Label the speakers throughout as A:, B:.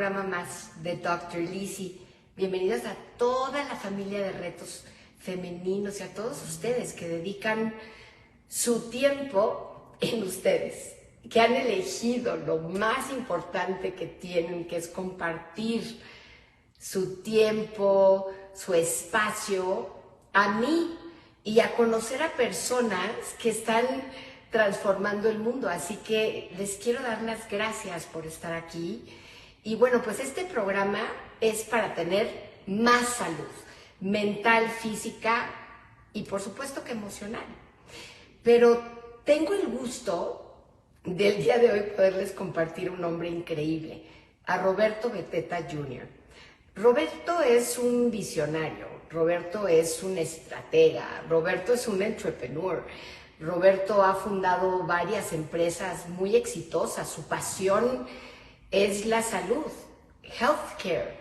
A: programa más de Dr. Lizi. Bienvenidos a toda la familia de retos femeninos y a todos ustedes que dedican su tiempo en ustedes, que han elegido lo más importante que tienen, que es compartir su tiempo, su espacio a mí y a conocer a personas que están transformando el mundo. Así que les quiero dar las gracias por estar aquí. Y bueno, pues este programa es para tener más salud mental, física y por supuesto que emocional. Pero tengo el gusto del día de hoy poderles compartir un hombre increíble, a Roberto Beteta Jr. Roberto es un visionario, Roberto es un estratega, Roberto es un entrepreneur. Roberto ha fundado varias empresas muy exitosas. Su pasión es la salud, healthcare,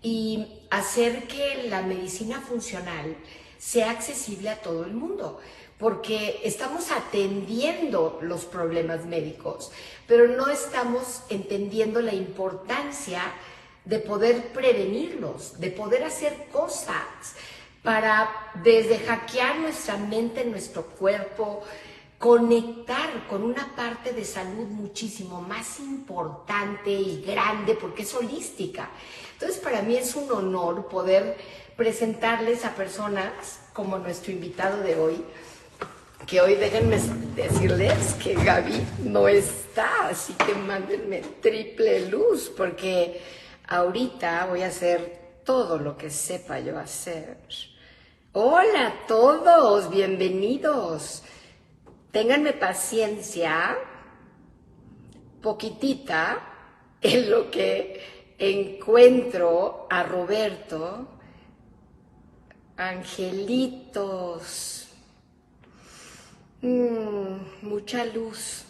A: y hacer que la medicina funcional sea accesible a todo el mundo, porque estamos atendiendo los problemas médicos, pero no estamos entendiendo la importancia de poder prevenirlos, de poder hacer cosas para desde hackear nuestra mente, nuestro cuerpo, conectar con una parte de salud muchísimo más importante y grande porque es holística. Entonces, para mí es un honor poder presentarles a personas como nuestro invitado de hoy, que hoy déjenme decirles que Gaby no está, así que mándenme triple luz porque ahorita voy a hacer todo lo que sepa yo hacer. Hola a todos, bienvenidos. Ténganme paciencia, poquitita, en lo que encuentro a Roberto. Angelitos, mucha luz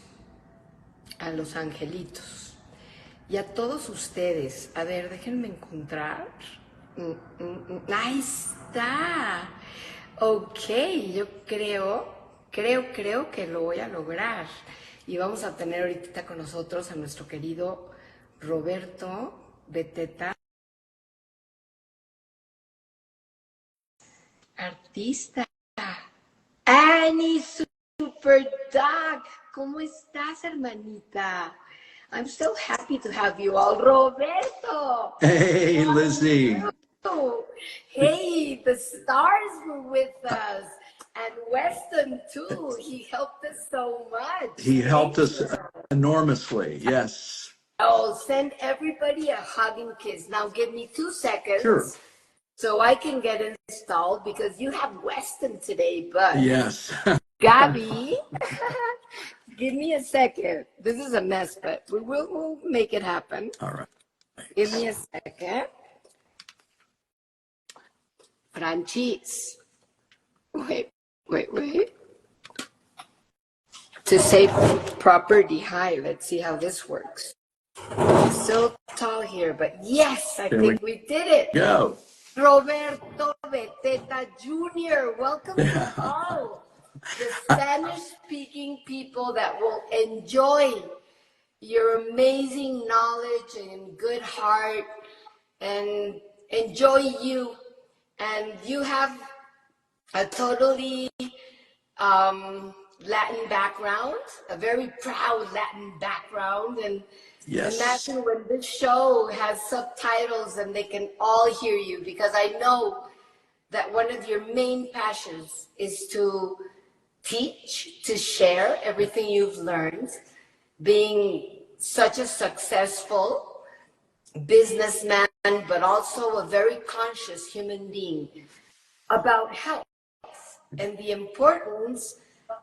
A: a los angelitos y a todos ustedes. A ver, déjenme encontrar. Ahí está. Ok, yo creo que lo voy a lograr. Y vamos a tener ahorita con nosotros a nuestro querido Roberto Beteta, artista. Annie Super Duck, ¿cómo estás, hermanita? I'm so happy to have you all. Roberto!
B: Hey, Lizi.
A: Hey, the stars were with us. And Weston, too. He helped us so much.
B: He helped us enormously, yes.
A: Oh, send everybody a hug and kiss. Now give me 2 seconds.
B: Sure.
A: So I can get installed because you have Weston today, but...
B: Yes.
A: Gabby, give me a second. This is a mess, but we'll make it happen.
B: All right.
A: Give me a second. Francis. Wait. To say property high, let's see how this works. It's so tall here, but yes, I think we did it.
B: Go.
A: Roberto Beteta Jr., welcome to all the Spanish-speaking people that will enjoy your amazing knowledge and good heart and enjoy you. And you have a totally Latin background, a very proud Latin background. And
B: Yes.
A: imagine when this show has subtitles and they can all hear you, because I know that one of your main passions is to teach, to share everything you've learned, being such a successful businessman, but also a very conscious human being about health and the importance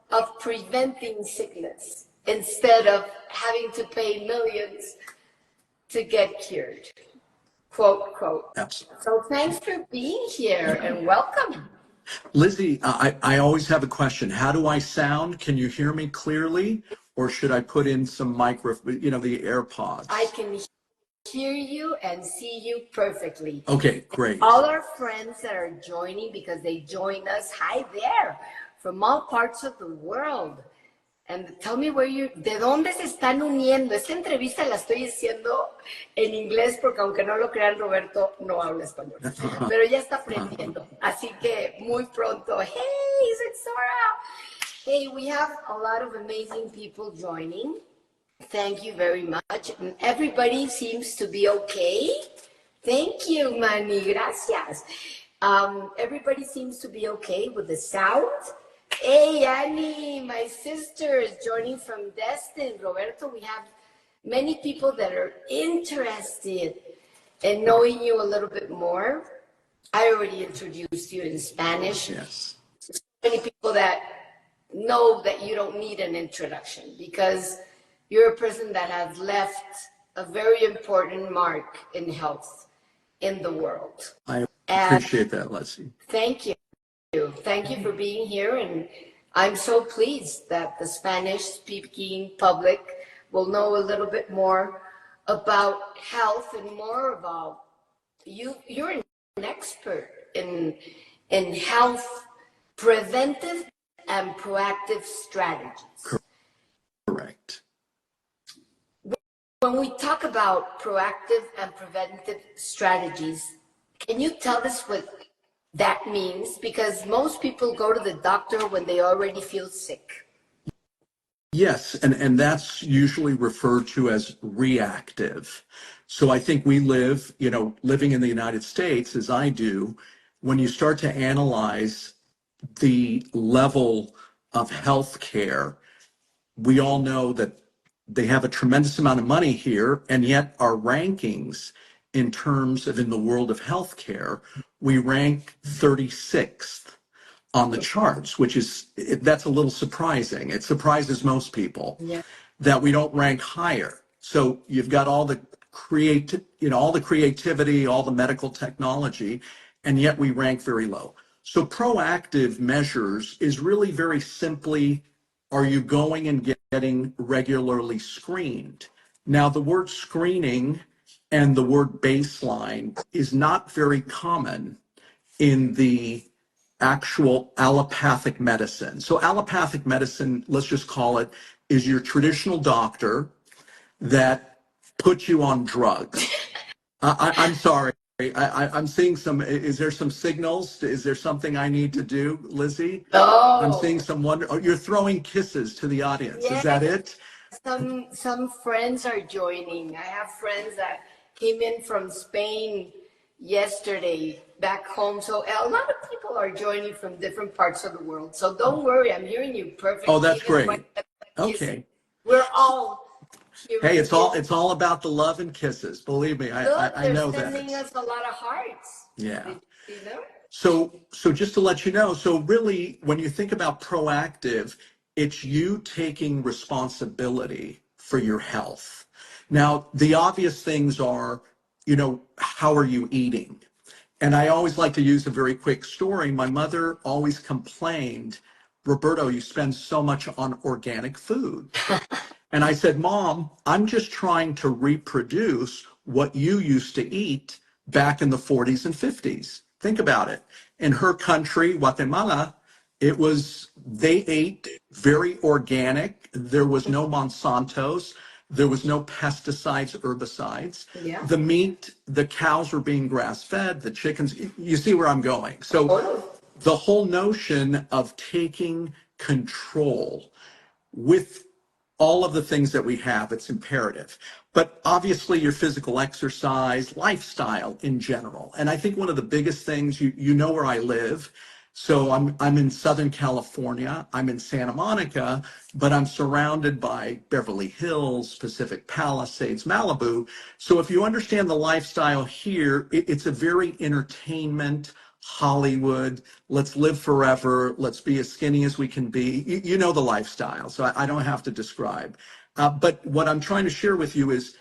A: of preventing sickness instead of having to pay millions to get cured, quote, quote.
B: Absolutely.
A: So thanks for being here and welcome.
B: Lizi, I always have a question. How do I sound? Can you hear me clearly? Or should I put in some the AirPods?
A: I can hear you and see you perfectly.
B: Okay, great.
A: All our friends that are joining, because they join us, hi there, from all parts of the world. And tell me ¿de dónde se están uniendo? Esta entrevista la estoy haciendo en inglés porque aunque no lo crean, Roberto no habla español. Pero ya está aprendiendo. Así que muy pronto. Hey, is it Sora? Hey, we have a lot of amazing people joining. Thank you very much. And everybody seems to be okay. Thank you, Manny. Gracias. Everybody seems to be okay with the sound. Hey, Annie, my sister is joining from Destin. Roberto, we have many people that are interested in knowing you a little bit more. I already introduced you in Spanish.
B: Yes.
A: Many people that know that you don't need an introduction because you're a person that has left a very important mark in health in the world.
B: I appreciate that, Lizi.
A: Thank you. Thank you for being here. And I'm so pleased that the Spanish speaking public will know a little bit more about health and more about you. You're an expert in health, preventive and proactive strategies.
B: Correct.
A: When we talk about proactive and preventive strategies, can you tell us what that means? Because most people go to the doctor when they already feel sick.
B: Yes, and that's usually referred to as reactive. So I think we live, living in the United States, as I do, when you start to analyze the level of health care, we all know that they have a tremendous amount of money here, and yet our rankings in terms of in the world of healthcare, we rank 36th on the charts, that's a little surprising. It surprises most people that we don't rank higher. So you've got all the all the creativity, all the medical technology, and yet we rank very low. So proactive measures is really very simply, are you going and getting regularly screened? Now, the word screening and the word baseline is not very common in the actual allopathic medicine. So allopathic medicine, let's just call it, is your traditional doctor that puts you on drugs. I'm sorry. I'm seeing is there some signals? Is there something I need to do, Lizi?
A: No.
B: I'm seeing some wonder. Oh, you're throwing kisses to the audience.
A: Yes.
B: Is that it?
A: Some friends are joining. I have friends that came in from Spain yesterday back home. So a lot of people are joining from different parts of the world. So don't worry, I'm hearing you perfectly.
B: Oh, that's great. Okay.
A: We're all
B: Hey, it's all about the love and kisses. Believe me, I know that.
A: They're sending us a lot of hearts.
B: Yeah.
A: You know?
B: So just to let you know, so really when you think about proactive, it's you taking responsibility for your health. Now, the obvious things are, how are you eating? And I always like to use a very quick story. My mother always complained, Roberto, you spend so much on organic food. And I said, Mom, I'm just trying to reproduce what you used to eat back in the 40s and 50s. Think about it. In her country, Guatemala, they ate very organic. There was no Monsantos. There was no pesticides, herbicides.
A: Yeah.
B: The meat, the cows were being grass-fed, the chickens, you see where I'm going. So the whole notion of taking control with all of the things that we have, it's imperative. But obviously your physical exercise, lifestyle in general. And I think one of the biggest things, you know where I live. So I'm in Southern California, I'm in Santa Monica, but I'm surrounded by Beverly Hills, Pacific Palisades, Malibu. So if you understand the lifestyle here, it's a very entertainment, Hollywood, let's live forever, let's be as skinny as we can be. You know the lifestyle, so I don't have to describe. But what I'm trying to share with you is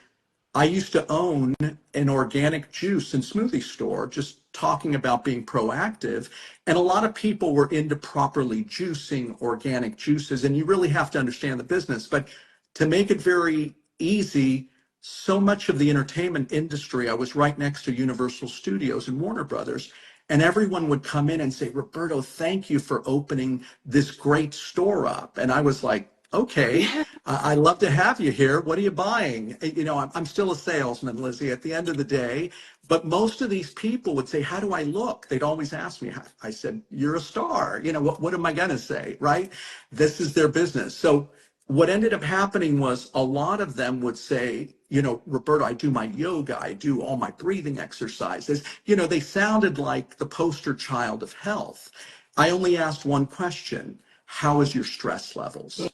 B: I used to own an organic juice and smoothie store, just talking about being proactive. And a lot of people were into properly juicing organic juices, and you really have to understand the business. But to make it very easy, so much of the entertainment industry, I was right next to Universal Studios and Warner Brothers, and everyone would come in and say, Roberto, thank you for opening this great store up. And I was like, okay, I'd love to have you here. What are you buying? You know, I'm still a salesman, Lizzie, at the end of the day. But most of these people would say, how do I look? They'd always ask me. I said, you're a star. You know, what am I going to say, right? This is their business. So what ended up happening was a lot of them would say, you know, Roberto, I do my yoga, I do all my breathing exercises. You know, they sounded like the poster child of health. I only asked one question: how is your stress levels?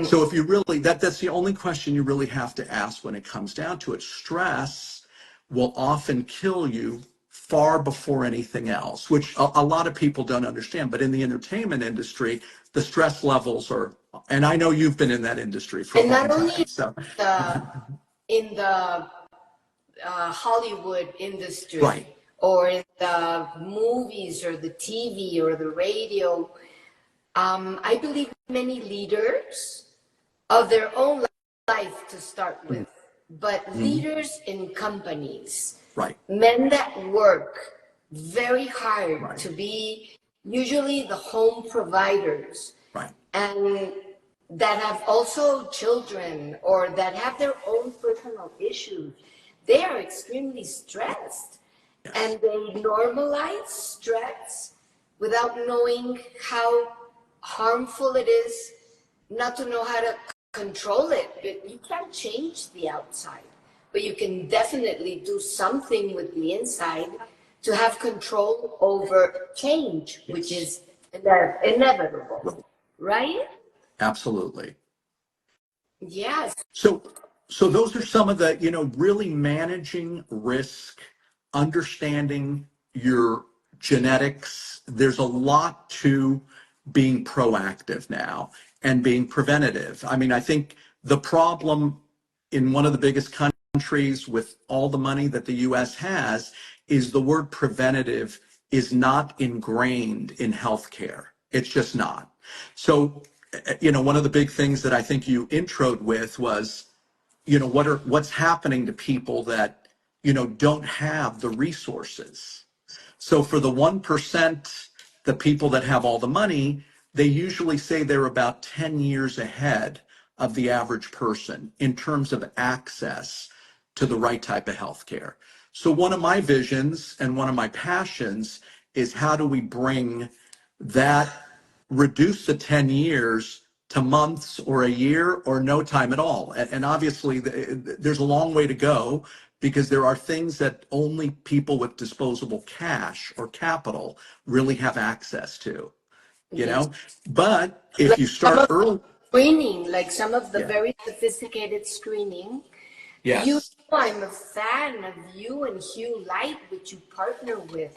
B: So if you really, that's the only question you really have to ask when it comes down to it. Stress will often kill you far before anything else, which a lot of people don't understand. But in the entertainment industry, the stress levels are, and I know you've been in that industry for a
A: And
B: long
A: not only
B: time. So,
A: in the Hollywood industry
B: right.
A: or in the movies or the TV or the radio, I believe many leaders of their own life to start with, but
B: Mhm.
A: leaders in companies,
B: Right.
A: men that work very hard
B: Right.
A: to be usually the home providers
B: Right.
A: and that have also children or that have their own personal issues, they are extremely stressed
B: Yes.
A: and they normalize stress without knowing how harmful it is, not to know how to control it. But you can't change the outside, but you can definitely do something with the inside to have control over change, which
B: Yes.
A: is inevitable,
B: Right.
A: right?
B: Absolutely.
A: Yes.
B: So, so those are some of the, you know, really managing risk, understanding your genetics. There's a lot to being proactive now and being preventative. I mean, I think the problem in one of the biggest countries with all the money that the US has is the word preventative is not ingrained in healthcare. It's just not. So, you know, one of the big things that I think you introed with was, you know, what's happening to people that, you know, don't have the resources. So for the 1%, the people that have all the money, they usually say they're about 10 years ahead of the average person in terms of access to the right type of healthcare. So one of my visions and one of my passions is how do we bring that, reduce the 10 years to months or a year or no time at all. And obviously there's a long way to go because there are things that only people with disposable cash or capital really have access to, you
A: Yes.
B: know? But if
A: Like
B: you
A: some
B: start
A: of
B: early,
A: screening, like some of the
B: yeah,
A: very sophisticated screening. You
B: yes,
A: know, I'm a fan of you and Hugh Light, which you partner with,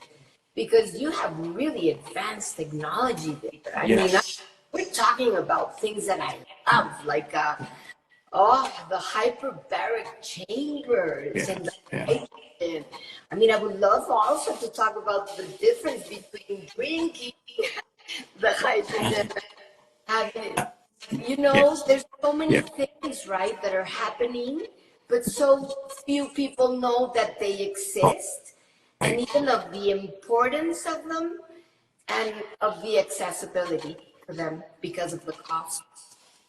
A: because you have really advanced technology there. I mean,
B: yes,
A: we're talking about things that I love, like oh, the hyperbaric chambers
B: yeah,
A: and the
B: yeah,
A: hydrogen. I mean, I would love also to talk about the difference between drinking the hydrogen, having, you
B: yeah,
A: know, there's so many
B: yeah,
A: things, right, that are happening, but so few people know that they exist, and
B: right.
A: even of the importance of them and of the accessibility to them because of the cost.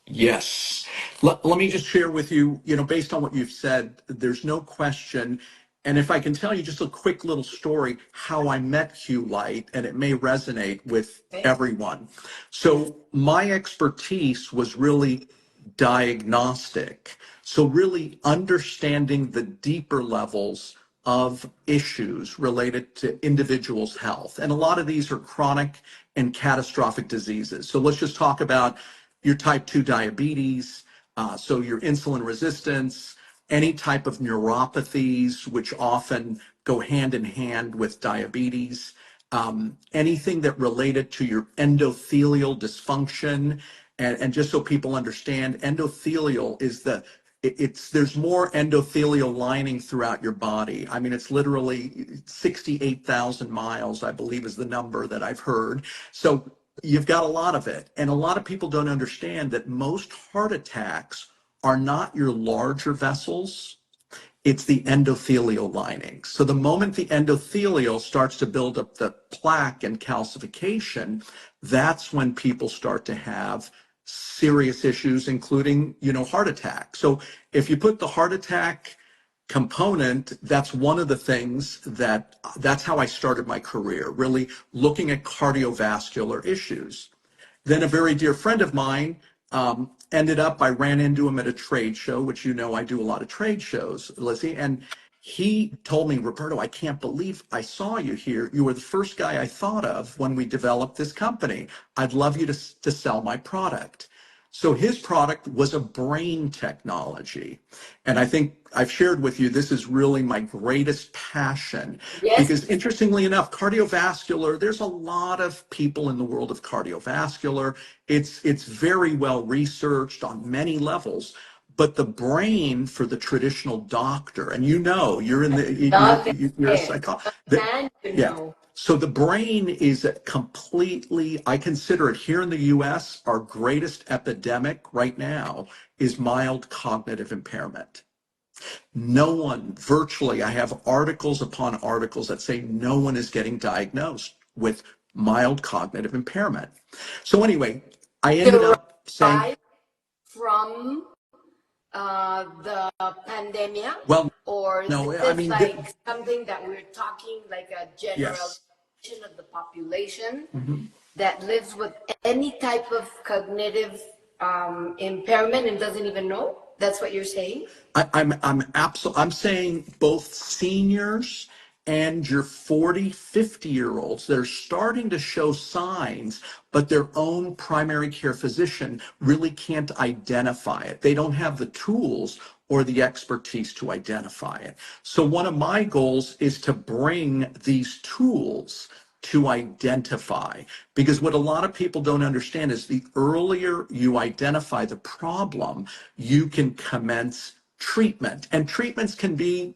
B: Yes. Let me just share with you, you know, based on what you've said, there's no question. And if I can tell you just a quick little story, how I met Hugh Light, and it may resonate with
A: Okay.
B: everyone. So my expertise was really diagnostic. So really understanding the deeper levels of issues related to individuals' health. And a lot of these are chronic and catastrophic diseases. So let's just talk about your type 2 diabetes, so your insulin resistance, any type of neuropathies, which often go hand in hand with diabetes, anything that related to your endothelial dysfunction. And just so people understand, endothelial is it's there's more endothelial lining throughout your body. I mean, it's literally 68,000 miles, I believe is the number that I've heard. So you've got a lot of it. And a lot of people don't understand that most heart attacks are not your larger vessels, it's the endothelial lining. So the moment the endothelial starts to build up the plaque and calcification, that's when people start to have serious issues, including, heart attack. So if you put the heart attack component, that's one of the things that's how I started my career, really looking at cardiovascular issues. Then a very dear friend of mine I ran into him at a trade show, which I do a lot of trade shows, Lizzie, and he told me, Roberto, I can't believe I saw you here. You were the first guy I thought of when we developed this company. I'd love you to sell my product. So his product was a brain technology. And I think I've shared with you, this is really my greatest passion.
A: Yes.
B: Because interestingly enough, cardiovascular, there's a lot of people in the world of cardiovascular. It's very well researched on many levels. But the brain for the traditional doctor, and you're in you're a psychologist. Yeah. So the brain is completely, I consider it here in the US, our greatest epidemic right now is mild cognitive impairment. No one, virtually, I have articles upon articles that say no one is getting diagnosed with mild cognitive impairment. So anyway, I ended up saying,
A: from the pandemic, or
B: no,
A: it's like something that we're talking like a generalization of the population that lives with any type of cognitive impairment and doesn't even know? That's what you're saying?
B: I'm saying both seniors and your 40, 50-year-olds, they're starting to show signs, but their own primary care physician really can't identify it. They don't have the tools or the expertise to identify it. So one of my goals is to bring these tools to identify, because what a lot of people don't understand is the earlier you identify the problem, you can commence treatment. And treatments can be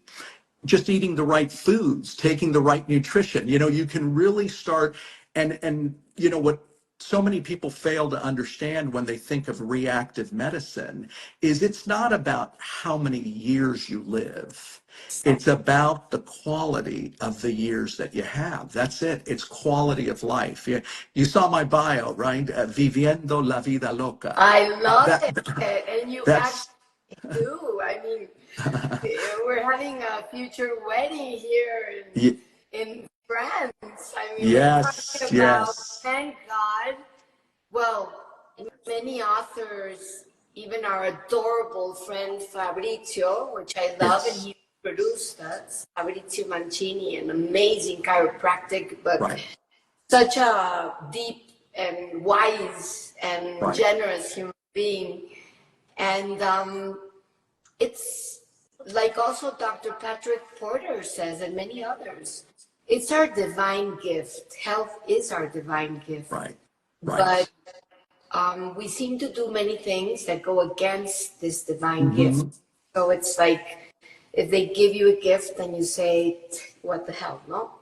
B: just eating the right foods, taking the right nutrition. You can really start, and what so many people fail to understand when they think of reactive medicine is it's not about how many years you live. It's about the quality of the years that you have. That's it. It's quality of life. You saw my bio, right? Viviendo la vida loca.
A: I love it. And you actually do. I mean, we're having a future wedding here in France. I mean, we're talking about, thank God. Well, many authors, even our adorable friend Fabrizio, which I love, and he produced us, Fabrizio Mancini, an amazing chiropractic, but such a deep and wise and generous human being. And it's like also Dr. Patrick Porter says, and many others, it's our divine gift. Health is our divine gift. But we seem to do many things that go against this divine gift. So it's like if they give you a gift and you say, what the hell, no?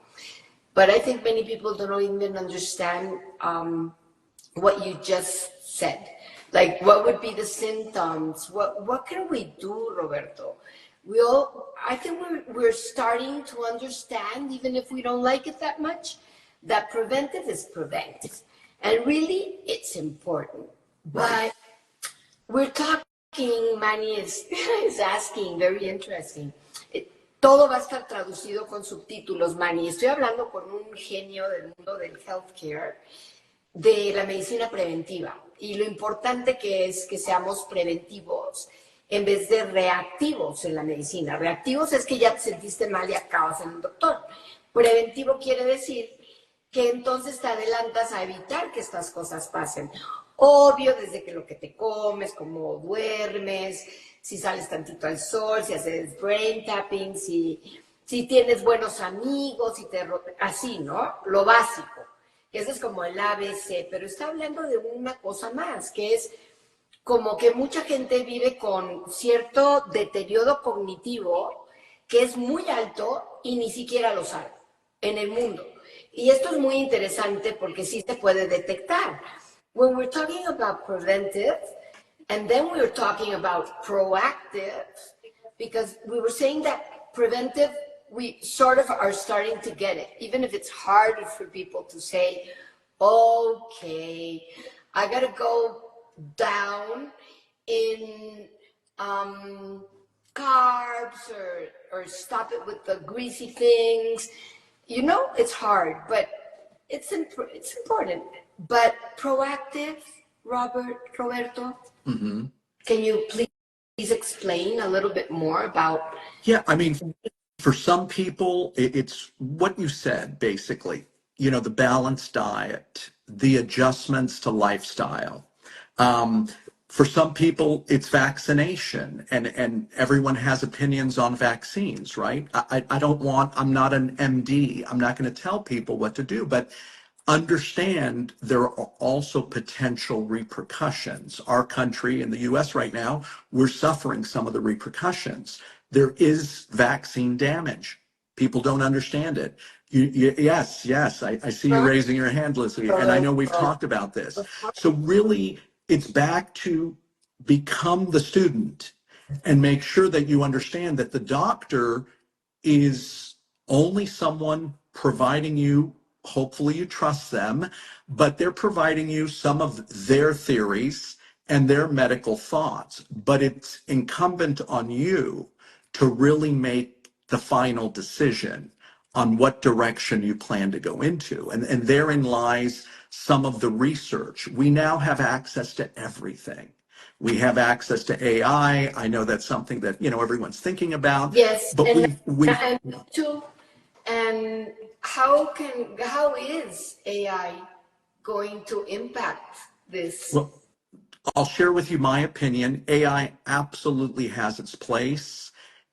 A: But I think many people don't even understand what you just said. Like, what would be the symptoms? What can we do, Roberto? I think we're starting to understand, even if we don't like it that much, that preventive is preventive. And really, it's important. But we're talking, Manny is asking, very interesting. Todo va a estar traducido con subtítulos, Manny. Estoy hablando con un genio del mundo del healthcare, de la medicina preventiva. Y lo importante que es que seamos preventivos en vez de reactivos en la medicina. Reactivos es que ya te sentiste mal y acabas en un doctor. Preventivo quiere decir que entonces te adelantas a evitar que estas cosas pasen. Obvio, desde que lo que te comes, cómo duermes, si sales tantito al sol, si haces brain tapping, si tienes buenos amigos, así, ¿no? Lo básico. Ese es como el ABC, pero está hablando de una cosa más, que es como que mucha gente vive con cierto deterioro cognitivo que es muy alto y ni siquiera lo sabe en el mundo. Y esto es muy interesante porque sí se puede detectar. When we're talking about preventive, and then we're talking about proactive, because we were saying that preventive, we sort of are starting to get it, even if it's hard for people to say, okay, I gotta go down in carbs or stop it with the greasy things. You know, it's hard, but it's important. But proactive, Roberto, can you please explain a little bit more about?
B: Yeah, I mean, for some people, it's what you said, basically. You know, the balanced diet, the adjustments to lifestyle. Um, for some people, it's vaccination, and everyone has opinions on vaccines, right? I'm not an MD. I'm not going to tell people what to do, but understand there are also potential repercussions. Our country in the US right now, we're suffering some of the repercussions. There is vaccine damage. People don't understand it. Yes, I see you raising your hand, Lizi, and I know we've talked about this. So really, it's back to become the student and make sure that you understand that the doctor is only someone providing you, hopefully you trust them, but they're providing you some of their theories and their medical thoughts. But it's incumbent on you to really make the final decision on what direction you plan to go into. And therein lies some of the research. We now have access to everything. We have access to AI. I know that's something that, you know, everyone's thinking about.
A: Yes,
B: But
A: and how is AI going to impact this?
B: well, I'll share with you my opinion. AI absolutely has its place.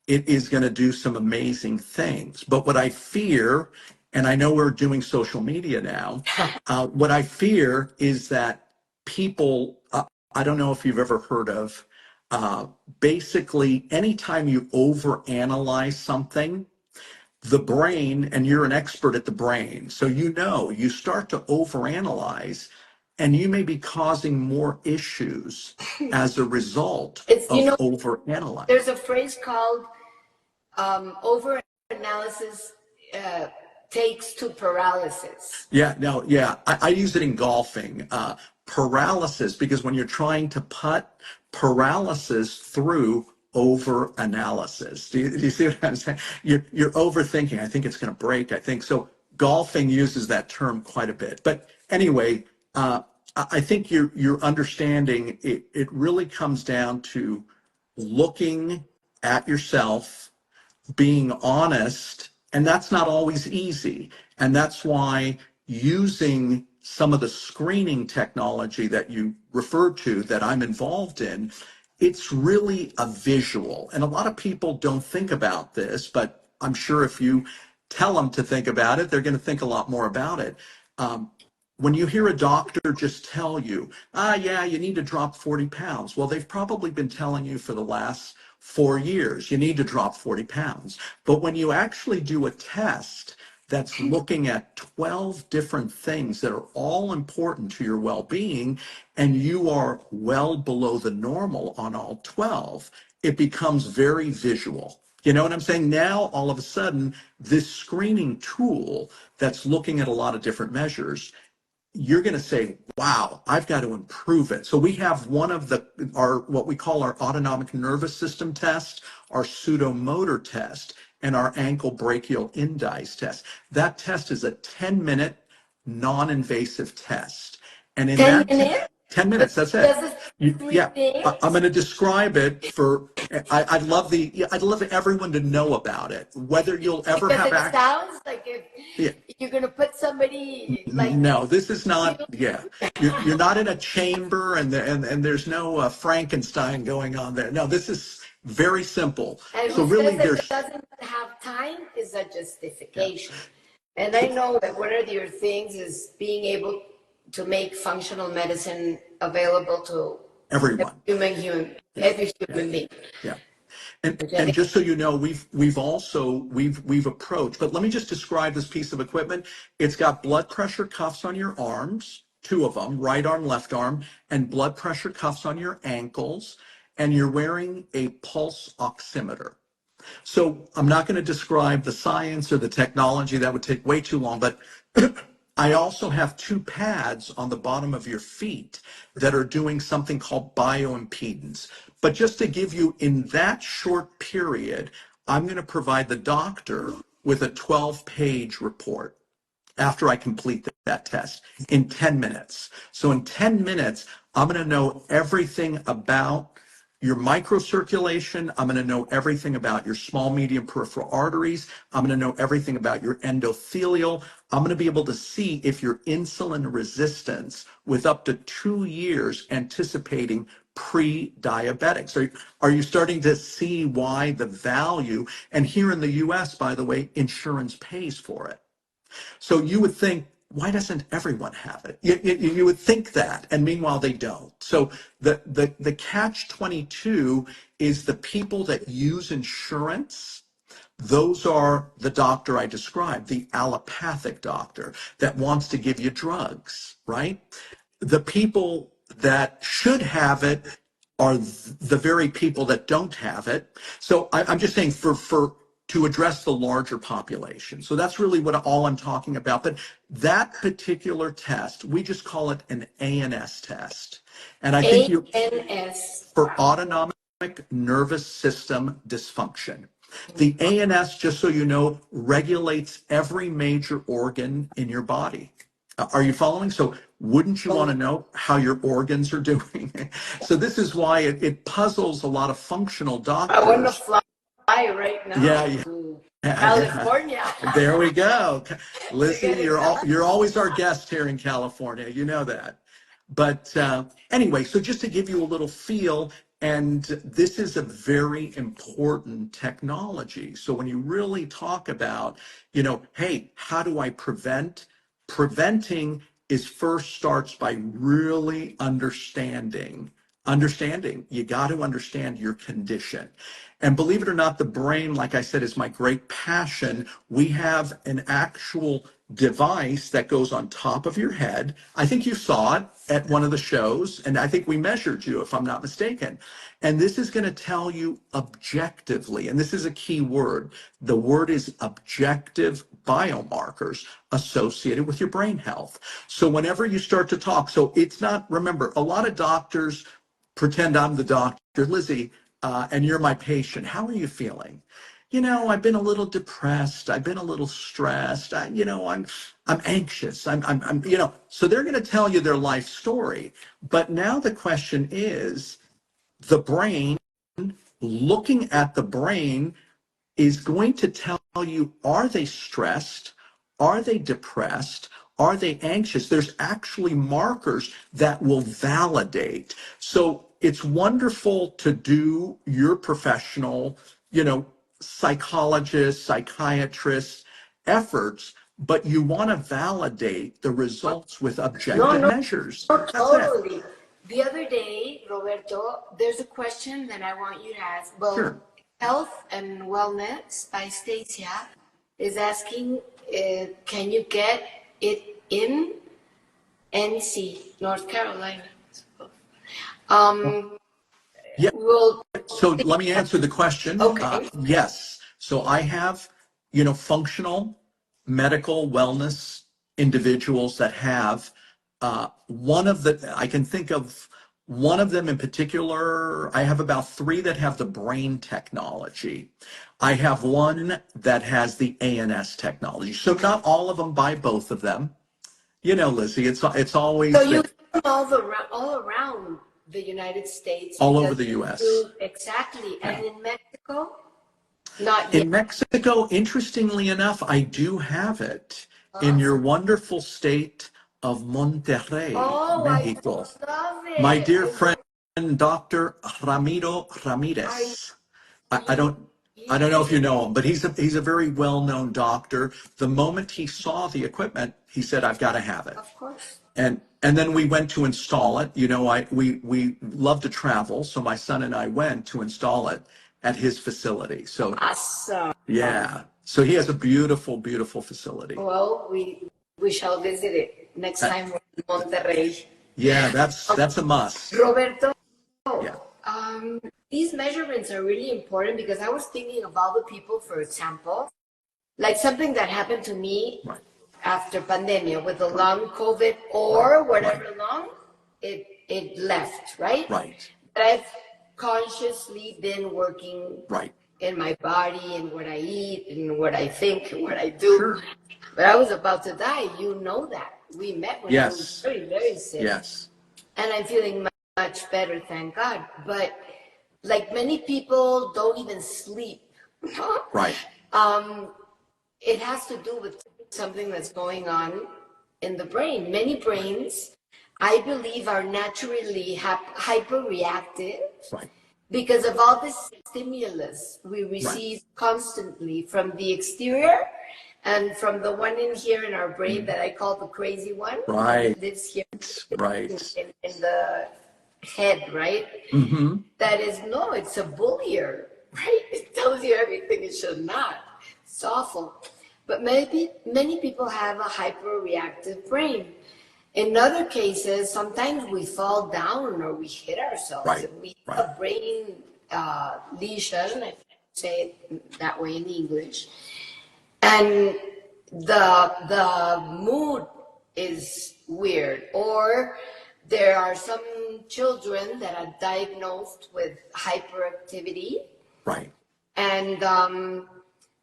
B: It is going to do some amazing things. But what I fear, and I know we're doing social media now, what I fear is that people, I don't know if you've ever heard of, basically, anytime you overanalyze something, the brain, and you're an expert at the brain, so you know, you start to overanalyze and you may be causing more issues as a result
A: You
B: of
A: know,
B: overanalyzing.
A: there's a phrase called over analysis takes to paralysis.
B: Yeah, no, yeah. I use it in golfing. Paralysis, because when you're trying to putt, paralysis through over analysis. Do you see what I'm saying? You're overthinking. I think it's going to break. I think so. Golfing uses that term quite a bit. But anyway, I think you're understanding it. It really comes down to looking at yourself, being honest, and that's not always easy. And that's why using some of the screening technology that you referred to that I'm involved in, it's really a visual. And a lot of people don't think about this, but I'm sure if you tell them to think about it, they're going to think a lot more about it. When you hear a doctor just tell you, yeah, you need to drop 40 pounds. Well, they've probably been telling you for the last 4 years, you need to drop 40 pounds. But when you actually do a test that's looking at 12 different things that are all important to your well-being, and you are well below the normal on all 12, it becomes very visual. You know what I'm saying? Now, all of a sudden, this screening tool that's looking at a lot of different measures, you're going to say, wow, I've got to improve it. So we have one of our what we call our autonomic nervous system test, our pseudomotor test, and our ankle brachial indice test. That test is a 10-minute non-invasive test. And in
A: 10
B: that
A: minutes?
B: 10 minutes, that's it.
A: Does it
B: Yeah,
A: things?
B: I'm going to describe it for, I'd love everyone to know about it, whether you'll ever
A: Because
B: have
A: it
B: access.
A: sounds like if
B: Yeah.
A: you're going to put somebody like.
B: No, this is not, yeah. You're not in a chamber and there's no Frankenstein going on there. No, this is very simple.
A: And
B: So
A: who
B: really
A: says that
B: there's,
A: it doesn't have time is a justification. And I know that one of your things is being able to make functional medicine available to
B: everyone.
A: every human being.
B: Yeah. And just so you know, we've approached, but let me just describe this piece of equipment. It's got blood pressure cuffs on your arms, two of them, right arm, left arm, and blood pressure cuffs on your ankles, and you're wearing a pulse oximeter. So I'm not going to describe the science or the technology, that would take way too long, but I also have two pads on the bottom of your feet that are doing something called bioimpedance. But just to give you, in that short period, I'm going to provide the doctor with a 12-page report after I complete that test in 10 minutes. So in 10 minutes, I'm going to know everything about your microcirculation. I'm going to know everything about your small, medium peripheral arteries. I'm going to know everything about your endothelial. I'm going to be able to see if you're insulin resistance with up to 2 years anticipating pre-diabetics. Are you starting to see why the value? And here in the US, by the way, insurance pays for it. So you would think, why doesn't everyone have it? You would think that, and meanwhile they don't. So the catch-22 is the people that use insurance. Those are the doctor I described, the allopathic doctor that wants to give you drugs, right? The people that should have it are the very people that don't have it. So I'm just saying to address the larger population. So that's really what all I'm talking about. But that particular test, we just call it an ANS test. And I think you
A: ANS.
B: for autonomic nervous system dysfunction. The ANS, just so you know, regulates every major organ in your body. Are you following? So wouldn't you want to know how your organs are doing? So this is why it puzzles a lot of functional doctors.
A: I want to fly right now.
B: Yeah.
A: California.
B: There we go. Lizi, you're always our guest here in California. You know that. But anyway, so just to give you a little feel, and this is a very important technology. So when you really talk about, hey, how do I prevent? Preventing is first starts by really understanding. You got to understand your condition. And believe it or not, the brain, like I said, is my great passion. We have an actual device that goes on top of your head. I think you saw it at one of the shows, and I think we measured you, if I'm not mistaken. And this is going to tell you objectively, and this is a key word. The word is objective biomarkers associated with your brain health. So whenever you start to talk, so it's not, remember, a lot of doctors pretend I'm the doctor, Lizi, and you're my patient. How are you feeling? I've been a little depressed. I've been a little stressed. I'm anxious. So they're going to tell you their life story. But now the question is, the brain, looking at the brain is going to tell you, are they stressed? Are they depressed? Are they anxious? There's actually markers that will validate. So it's wonderful to do your professional, psychologist, psychiatrist efforts, but you want to validate the results with objective measures.
A: No, totally. The other day, Roberto, there's a question that I want you to ask. Well,
B: sure.
A: Health and Wellness by Stacia is asking, can you get it in NC, North Carolina?
B: Yeah. So let me answer the question.
A: Okay.
B: Yes. So I have, functional medical wellness individuals that have I can think of one of them in particular. I have about 3 that have the brain technology. I have one that has the ANS technology. So not all of them buy both of them. Lizi, it's always.
A: So you all around the United States.
B: All over the U.S.
A: Exactly. And in Mexico? Not yet.
B: In Mexico, interestingly enough, I do have it in your wonderful state of Monterrey, Mexico.
A: I love it.
B: My dear friend, Dr. Ramiro Ramirez. I don't know if you know him, but he's a very well-known doctor. The moment he saw the equipment, he said, "I've got to have it."
A: Of course.
B: And then we went to install it. We love to travel, so my son and I went to install it at his facility. So
A: awesome.
B: Yeah. So he has a beautiful, beautiful facility.
A: Well, we shall visit it next time we're in Monterrey.
B: Yeah, that's a must.
A: Roberto,
B: Yeah.
A: These measurements are really important because I was thinking of all the people, for example, like something that happened to me.
B: Right.
A: after pandemia with the long COVID or whatever long it left, right?
B: Right.
A: But I've consciously been working
B: Right.
A: in my body and what I eat and what I think and what I do.
B: Sure.
A: But I was about to die. You know that. We met when I was
B: Yes.
A: very, very sick.
B: Yes.
A: And I'm feeling much better, thank God. But like many people don't even sleep.
B: Right.
A: It has to do with something that's going on in the brain. Many brains, I believe, are naturally hyperreactive
B: Right.
A: because of all this stimulus we
B: Right.
A: receive constantly from the exterior and from the one in here in our brain that I call the crazy one
B: Right.
A: that lives here
B: Right.
A: in the head, right?
B: Mm-hmm.
A: That is, no, it's a bullier, right? It tells you everything it should not. It's awful. But maybe many people have a hyperreactive brain. In other cases, sometimes we fall down or we hit ourselves
B: Right.
A: and we
B: Right.
A: have a brain lesion, if I say it that way in English. And the mood is weird, or there are some children that are diagnosed with hyperactivity,
B: Right.
A: and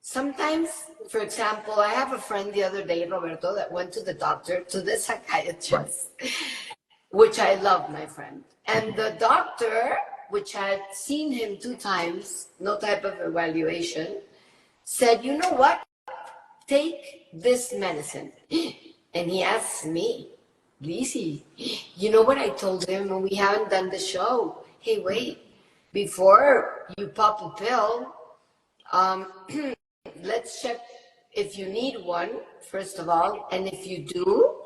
A: sometimes, for example, I have a friend the other day, Roberto, that went to the doctor, to the psychiatrist, which I love, my friend. And the doctor, which had seen him 2 times, no type of evaluation, said, you know what? Take this medicine. And he asks me, Lizi, you know what I told him when we haven't done the show? Hey, wait, before you pop a pill, let's check if you need one, first of all. And if you do,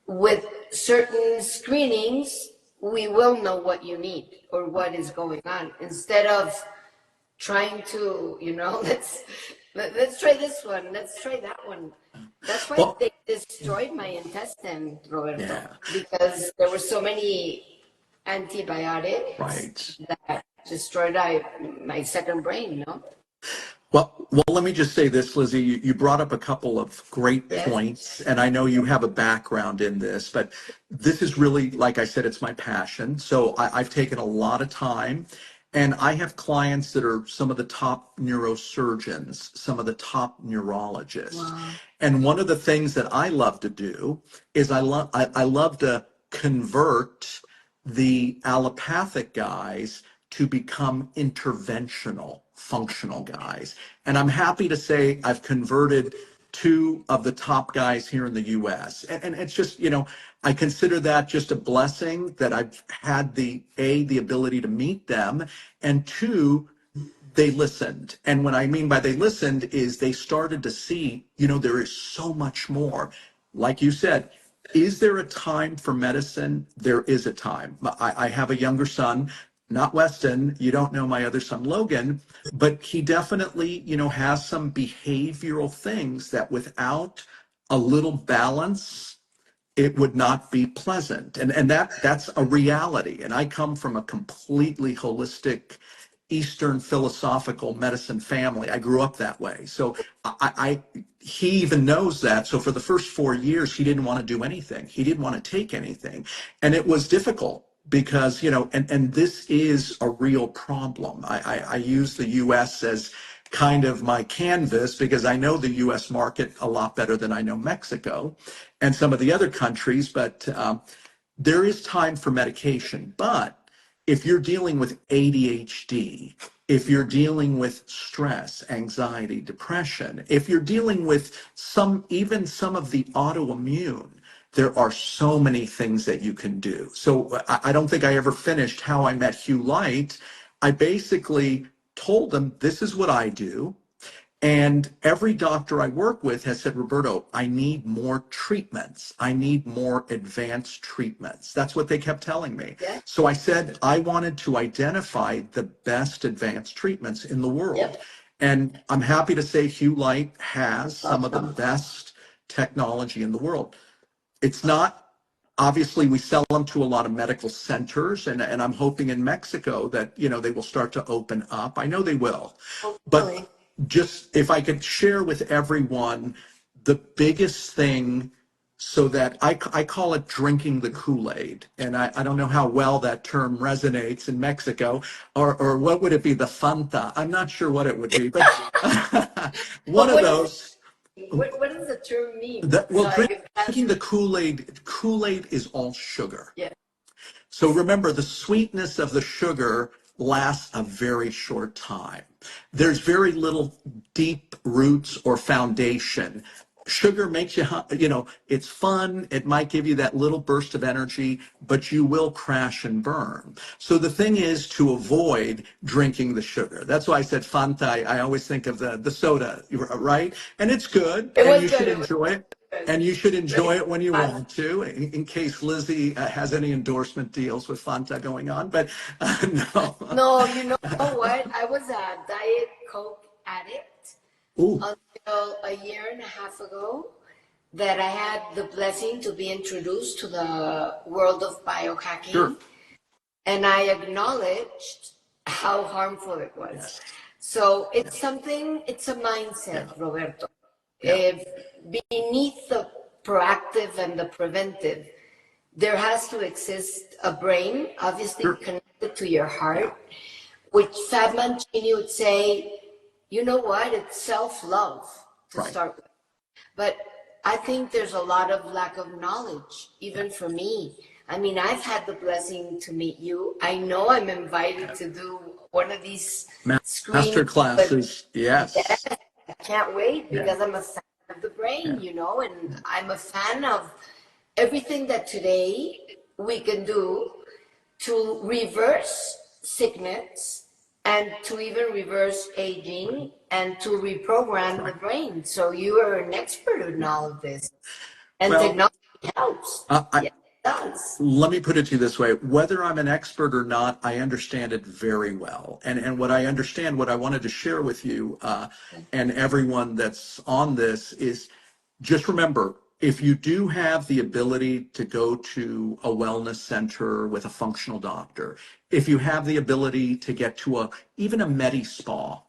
A: with certain screenings, we will know what you need or what is going on. Instead of trying to, let's try this one, let's try that one. That's why
B: Well,
A: they destroyed my intestine, Roberto,
B: yeah.
A: because there were so many antibiotics
B: Right.
A: that destroyed my second brain, no?
B: Well, let me just say this, Lizzie. You brought up a couple of great
A: Yes.
B: points, and I know you have a background in this, but this is really, like I said, it's my passion. So I've taken a lot of time, and I have clients that are some of the top neurosurgeons, some of the top neurologists.
A: Wow.
B: And one of the things that I love to do is I love to convert the allopathic guys to become interventional, functional guys. And I'm happy to say I've converted 2 of the top guys here in the US. And it's just, I consider that just a blessing that I've had the ability to meet them, and 2, they listened. And what I mean by they listened is they started to see, there is so much more. Like you said, is there a time for medicine? There is a time. I have a younger son, not Weston. You don't know my other son, Logan, but he definitely, has some behavioral things that without a little balance, it would not be pleasant. And that's a reality. And I come from a completely holistic Eastern philosophical medicine family. I grew up that way. So he even knows that. So for the first 4 years, he didn't want to do anything. He didn't want to take anything. And it was difficult because, and this is a real problem. I use the US as kind of my canvas because I know the US market a lot better than I know Mexico and some of the other countries, but there is time for medication. But if you're dealing with ADHD, if you're dealing with stress, anxiety, depression, if you're dealing with even some of the autoimmune, there are so many things that you can do. So I don't think I ever finished how I met Hugh Light. I basically told them, this is what I do. And every doctor I work with has said, Roberto, I need more treatments. I need more advanced treatments. That's what they kept telling me.
A: Yeah.
B: So I said I wanted to identify the best advanced treatments in the world.
A: Yep.
B: And I'm happy to say Hugh Light has some of the best technology in the world. It's not, obviously, we sell them to a lot of medical centers, and I'm hoping in Mexico that, they will start to open up. I know they will. But
A: Hopefully.
B: just if I could share with everyone the biggest thing, so that I call it drinking the Kool-Aid. And I don't know how well that term resonates in Mexico, or what would it be? The Fanta. I'm not sure what it would be, but one
A: But
B: of those.
A: what does the term mean?
B: Well,
A: So I can
B: drinking the Kool-Aid is all sugar.
A: yeah.
B: So remember, the sweetness of the sugar lasts a very short time. There's very little deep roots or foundation. Sugar makes you, it's fun. It might give you that little burst of energy, but you will crash and burn. So the thing is to avoid drinking the sugar. That's why I said Fanta. I always think of the soda, right? And it's good,
A: It
B: and
A: was
B: you should
A: good. It was
B: enjoy it.
A: good.
B: And you should enjoy
A: Really
B: it when you
A: fun.
B: want to, in case Lizi has any endorsement deals with Fanta going on. But no.
A: No, you know what? I was a Diet Coke addict
B: Ooh,
A: until a year and a half ago that I had the blessing to be introduced to the world of
B: sure.
A: biohacking, and I acknowledged how harmful it was.
B: Yes.
A: So it's a
B: Yeah.
A: mindset, Roberto.
B: Yeah.
A: If beneath the proactive and the preventive, there has to exist a brain, obviously
B: Sure.
A: connected to your
B: Yeah.
A: heart, which Fat Mancini would say, you know what, it's self-love to
B: Right.
A: start with. But I think there's a lot of lack of knowledge,
B: Yeah.
A: even for me. I mean, I've had the blessing to meet you. I know I'm invited
B: Yeah.
A: to do one of these
B: Master
A: screenings, but
B: classes.
A: yes,
B: Yes.
A: I can't wait
B: Yeah.
A: because I'm a fan of the brain,
B: Yeah.
A: you know, and I'm a fan of everything that today we can do to reverse sickness and to even reverse aging and to reprogram the
B: Right.
A: brain. So you are an expert in
B: Yeah.
A: all of this. And
B: Well,
A: technology helps.
B: I,
A: Yes, it does.
B: let me put it to you this way. Whether I'm an expert or not, I understand it very well. And what I understand, what I wanted to share with you and everyone that's on this is, just remember, if you do have the ability to go to a wellness center with a functional doctor, if you have the ability to get to even a medi spa,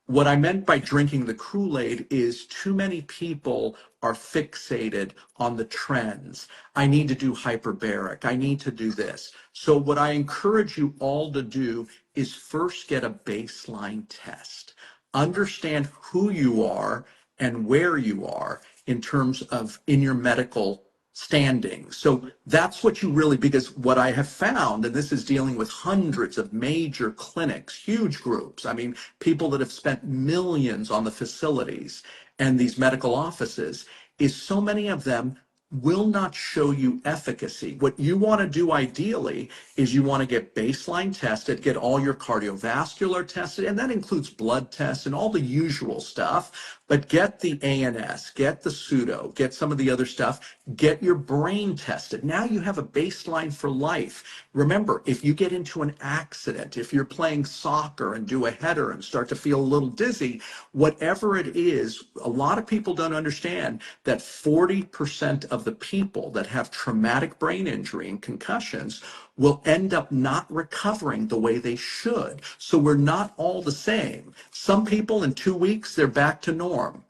B: what I meant by drinking the Kool-Aid is too many people are fixated on the trends. I need to do hyperbaric. I need to do this. So what I encourage you all to do is first get a baseline test. Understand who you are and where you are in terms of in your medical standing. So that's what you really, because what I have found, and this is dealing with hundreds of major clinics, huge groups, I mean, people that have spent millions on the facilities and these medical offices, is so many of them will not show you efficacy. What you want to do ideally is you want to get baseline tested, get all your cardiovascular tested, and that includes blood tests and all the usual stuff, but get the ANS, get the pseudo, get some of the other stuff, get your brain tested. Now you have a baseline for life. Remember, if you get into an accident, if you're playing soccer and do a header and start to feel a little dizzy, whatever it is, a lot of people don't understand that 40% of the people that have traumatic brain injury and concussions will end up not recovering the way they should. So we're not all the same. Some people in 2 weeks, they're back to norm.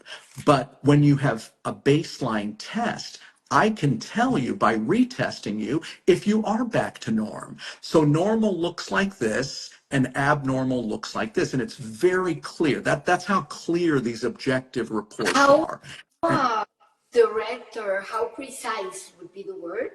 B: But when you have a baseline test, I can tell you by retesting you if you are back to norm. So normal looks like this and abnormal looks like this. And it's very clear. That's how clear these objective reports
A: How
B: are. And
A: uh, direct or how precise would be the word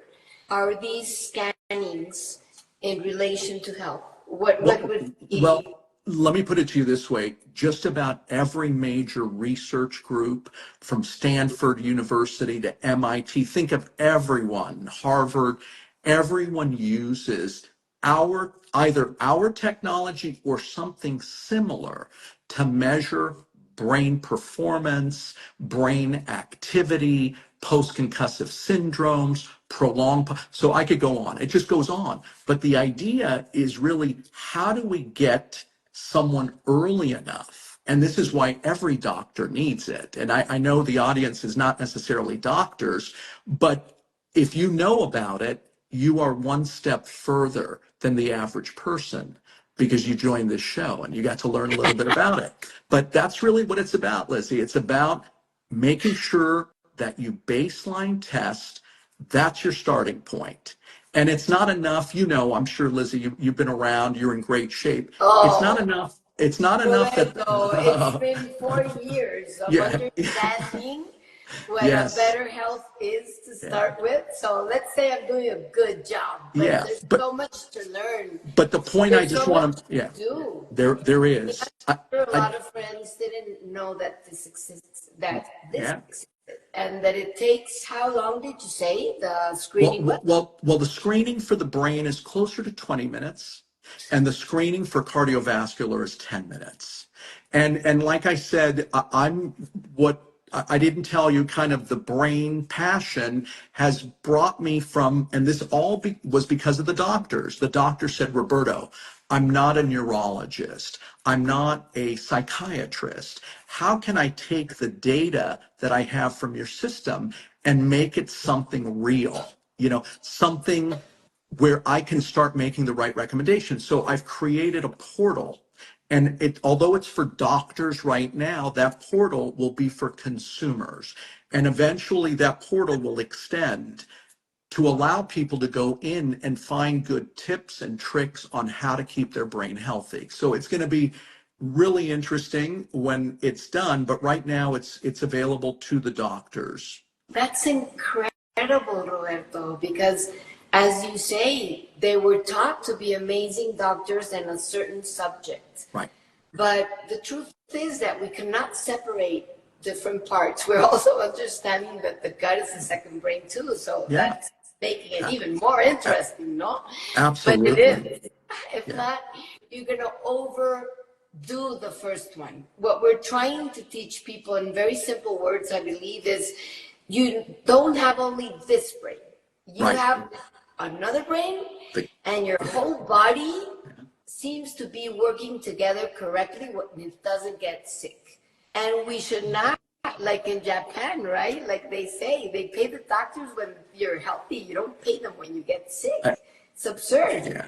A: are these scannings in relation to health? What
B: Well,
A: would
B: well,
A: be
B: let me put it to you this way. Just about every major research group, from Stanford University to MIT, think of everyone, Harvard, everyone uses either our technology or something similar to measure brain performance, brain activity, post-concussive syndromes, so I could go on. It just goes on. But the idea is really, how do we get someone early enough? And this is why every doctor needs it. And I know the audience is not necessarily doctors, but if you know about it, you are one step further than the average person because you joined this show and you got to learn a little bit about it. But that's really what it's about, Lizzie. It's about making sure that you baseline test. That's your starting point. And it's not enough, I'm sure, Lizzie, you've been around, you're in great shape. It's not
A: Oh,
B: enough. It's not enough that,
A: Roberto, it's been 4 years of
B: yeah,
A: understanding what a
B: yes,
A: better health is to
B: yeah,
A: start with. So let's say I'm doing a good job, but
B: yeah.
A: there's so much to learn.
B: But the point I
A: There's
B: just
A: so much
B: want to, yeah,
A: to do.
B: there
A: I mean, I'm
B: is.
A: sure a
B: I,
A: lot of friends didn't know that this exists,
B: yeah.
A: and that it takes, how long did you say the
B: Well,
A: screening was?
B: the screening for the brain is closer to 20 minutes, and the screening for cardiovascular is 10 minutes. And like I said, I'm what I didn't tell you, kind of the brain passion has brought me from, and this was because of the doctors. The doctor said, Roberto, I'm not a neurologist. I'm not a psychiatrist. How can I take the data that I have from your system and make it something real? Something where I can start making the right recommendations. So I've created a portal, and although it's for doctors right now, that portal will be for consumers. And eventually that portal will extend to allow people to go in and find good tips and tricks on how to keep their brain healthy. So it's going to be really interesting when it's done, but right now it's available to the doctors.
A: That's incredible, Roberto, because as you say, they were taught to be amazing doctors in a certain subject.
B: Right.
A: But the truth is that we cannot separate different parts. We're also understanding that the gut is the second brain too. So
B: Yeah.
A: that's making it even more interesting, no? But it
B: Absolutely.
A: is. If
B: Yeah.
A: not, you're going to overdo the first one. What we're trying to teach people in very simple words, I believe, is you don't have only this brain. You
B: Right.
A: have another brain,
B: The-
A: and your whole body seems to be working together correctly when it doesn't get sick. And we should not, like in Japan, right? Like they say, they pay the doctors when you're healthy. You don't pay them when you get sick. It's absurd.
B: Yeah,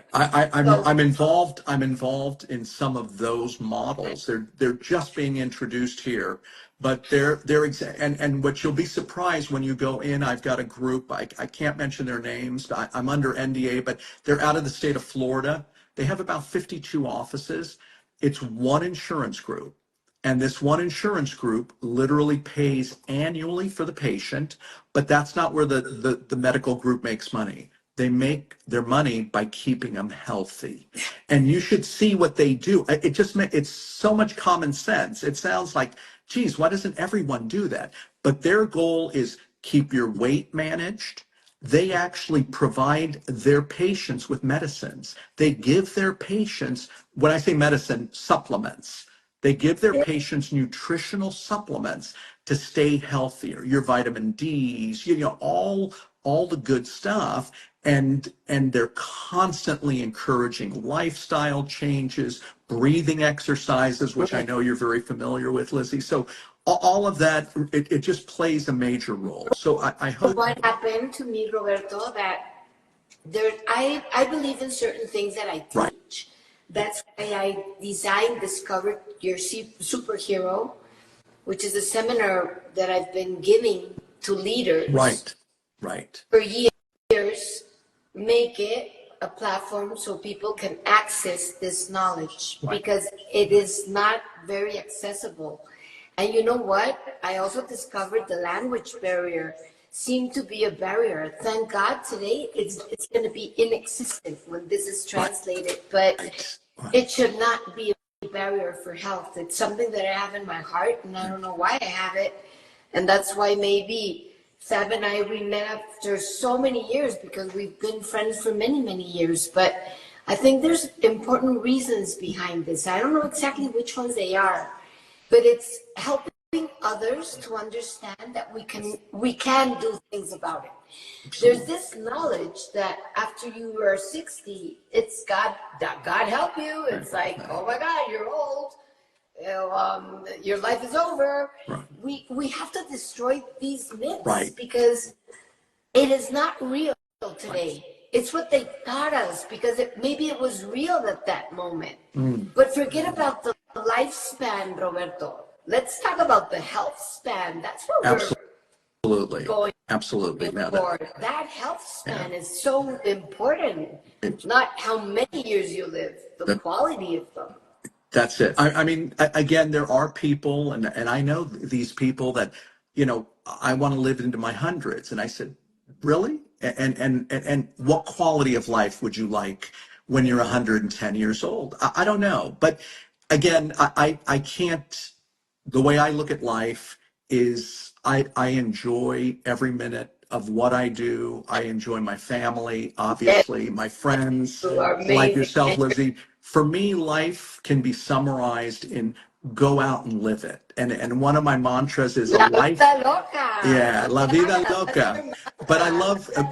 A: So
B: I'm involved. I'm involved in some of those models. They're just being introduced here, but and what you'll be surprised when you go in. I've got a group. I can't mention their names. I'm under NDA, but they're out of the state of Florida. They have about 52 offices. It's one insurance group. And this one insurance group literally pays annually for the patient, but that's not where the medical group makes money. They make their money by keeping them healthy. And you should see what they do. It's so much common sense. It sounds like, geez, why doesn't everyone do that? But their goal is keep your weight managed. They actually provide their patients with medicines. They give their patients, when I say medicine, supplements. They give their patients nutritional supplements to stay healthier, your vitamin D's, all the good stuff. And they're constantly encouraging lifestyle changes, breathing exercises, which I know you're very familiar with, Lizzie. So all of that, it just plays a major role. So I hope.
A: what happened to me, Roberto, that I believe in certain things that I
B: Right,
A: teach. That's why I designed Discover Your Superhero, which is a seminar that I've been giving to leaders
B: right, right,
A: for years, make it a platform so people can access this knowledge
B: right.
A: because it is not very accessible. And you know what? I also discovered the language barrier seemed to be a barrier. Thank God today it's going to be inexistent when this is
B: Right.
A: translated, but
B: Right.
A: it should not be a barrier for health. It's something that I have in my heart, and I don't know why I have it. And that's why maybe Fab and I, we met after so many years because we've been friends for many, many years. But I think there's important reasons behind this. I don't know exactly which ones they are, but it's helping others to understand that we can do things about it. There's this knowledge that after you are 60, it's God help you. It's like, oh my God, you're old. Your life is over.
B: Right.
A: We have to destroy these myths
B: Right.
A: because it is not real today. It's what they taught us because maybe it was real at that moment. But forget about the lifespan, Roberto. Let's talk about the health span. That's what
B: Absolutely.
A: going
B: Absolutely. No,
A: forward. That health span
B: yeah.
A: is so important. Not how many years you live, the quality of them.
B: That's it. I mean, again, there are people, and I know these people that, I want to live into my hundreds. And I said, really? And what quality of life would you like when you're 110 years old? I don't know. But again, I can't, the way I look at life is I enjoy every minute of what I do. I enjoy my family,
A: Yes,
B: obviously, my friends,
A: you are
B: like
A: amazing.
B: yourself, Lizzie. For me, life can be summarized in go out and live it. And one of my mantras is a
A: La
B: life,
A: vida loca.
B: yeah, la vida
A: Yeah, that's
B: loca.
A: your
B: But I
A: mantra.
B: love, I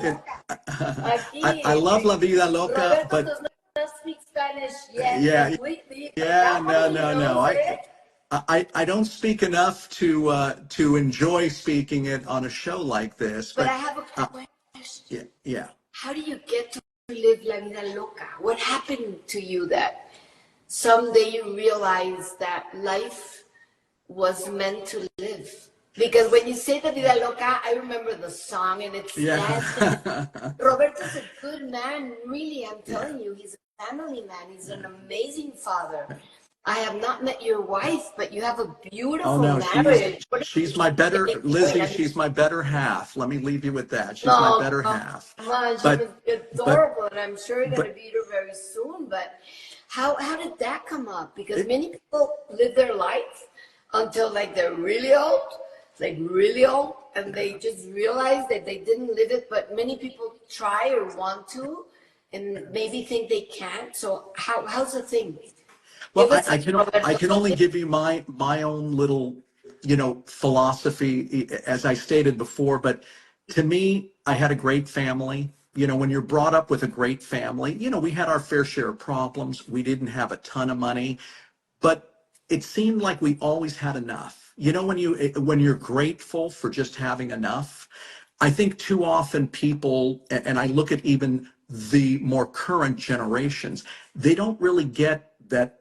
A: Aquí,
B: love la vida loca,
A: Roberto
B: but
A: does not speak Spanish yet
B: yeah,
A: completely, but
B: yeah,
A: now
B: no,
A: he
B: no, no.
A: knows it.
B: I don't speak enough to enjoy speaking it on a show like this,
A: But I
B: but
A: have a
B: uh,
A: question.
B: yeah, yeah.
A: How do you get to live la vida loca? What happened to you that someday you realized that life was meant to live? Because when you say la vida loca, I remember the song and it's sad.
B: Yeah.
A: Roberto's a good man, really. I'm
B: Yeah.
A: telling you, he's a family man. He's an amazing father. I have not met your wife, but you have a
B: Oh
A: beautiful
B: no,
A: marriage. What
B: she's
A: are
B: my
A: you
B: better
A: doing?
B: Lizzie,
A: I mean,
B: she's my better half. Let me leave you with that. She's my
A: no,
B: better
A: come
B: half.
A: on, she
B: But
A: must be
B: but
A: adorable, and I'm sure you're gonna
B: but
A: meet her very soon. But how did that come up? Because many people live their life until like they're really old, and they just realize that they didn't live it. But many people try or want to, and maybe think they can't. So how's the thing?
B: well,
A: Give us a
B: I can only give you my own little, philosophy as I stated before, but to me, I had a great family. When you're brought up with a great family, we had our fair share of problems. We didn't have a ton of money, but it seemed like we always had enough. When you're grateful for just having enough, I think too often people, and I look at even the more current generations, they don't really get that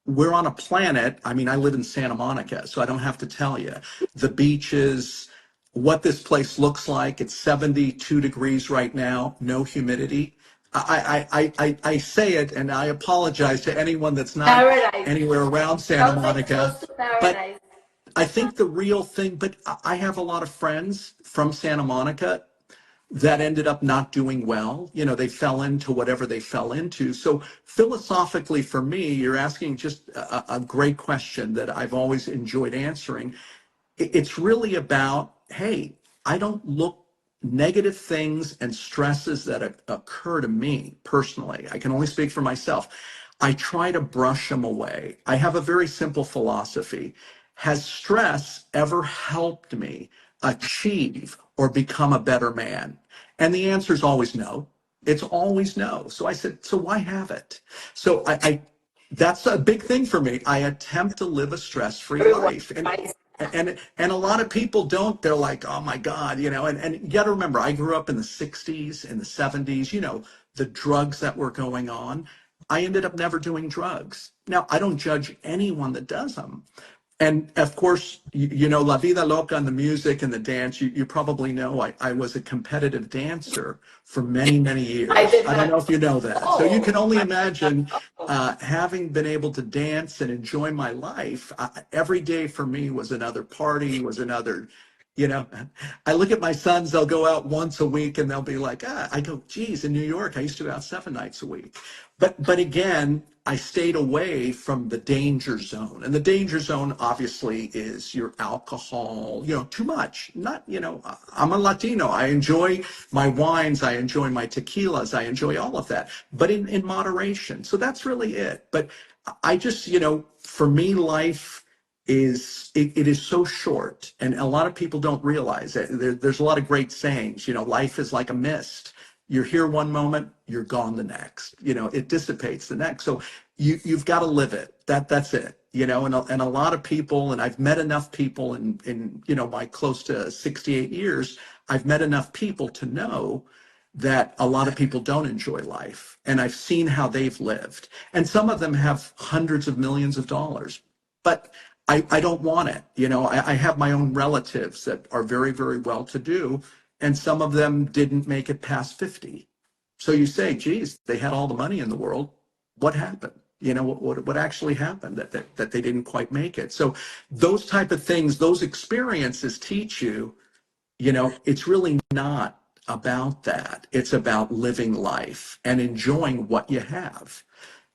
B: we're on a planet. I mean, I live in Santa Monica, so I don't have to tell you the beaches, what this place looks like. It's 72 degrees right now, no humidity. I say it, and I apologize to anyone that's not
A: paradise.
B: anywhere around Santa
A: Sounds like
B: Monica,
A: close to
B: but
A: paradise.
B: I think the real thing, but I have a lot of friends from Santa Monica that ended up not doing well. They fell into whatever they fell into. So philosophically, for me, you're asking just a great question that I've always enjoyed answering. It's really about, hey, I don't look negative things and stresses that occur to me personally. I can only speak for myself. I try to brush them away. I have a very simple philosophy. Has stress ever helped me achieve or become a better man? And the answer is always no. It's always no. So I said, so why have it? So I that's a big thing for me. I attempt to live a stress-free
A: Everyone
B: life.
A: tries.
B: And a lot of people don't. They're like, oh my God, and you got to remember, I grew up in the 60s, in the 70s, the drugs that were going on. I ended up never doing drugs. Now, I don't judge anyone that does them. And of course, La Vida Loca and the music and the dance, you probably know I was a competitive dancer for many, many
A: I
B: years.
A: did
B: I don't
A: not
B: know if you know that. So you
A: know.
B: can only
A: I did not
B: imagine
A: know.
B: having been able to dance and enjoy my life. Every day for me was another party, was another, you know, I look at my sons, they'll go out once a week and they'll be like, I go, geez, in New York, I used to go out 7 nights a week. But again, I stayed away from the danger zone. And the danger zone obviously is your alcohol, too much. Not, I'm a Latino. I enjoy my wines. I enjoy my tequilas. I enjoy all of that, but in moderation. So that's really it. But I just, for me, life it is so short, and a lot of people don't realize that. There's a lot of great sayings. Life is like a mist. You're here one moment, you're gone the next. It dissipates the next. So you've got to live it. That's it. And a lot of people, and I've met enough people in my close to 68 years, I've met enough people to know that a lot of people don't enjoy life, and I've seen how they've lived, and some of them have hundreds of millions of dollars. But I don't want it. You know, I have my own relatives that are very, very well to do, and some of them didn't make it past 50. So you say, geez, they had all the money in the world. What happened? You know, what actually happened that they didn't quite make it? So those type of things, those experiences teach you, you know, it's really not about that. It's about living life and enjoying what you have.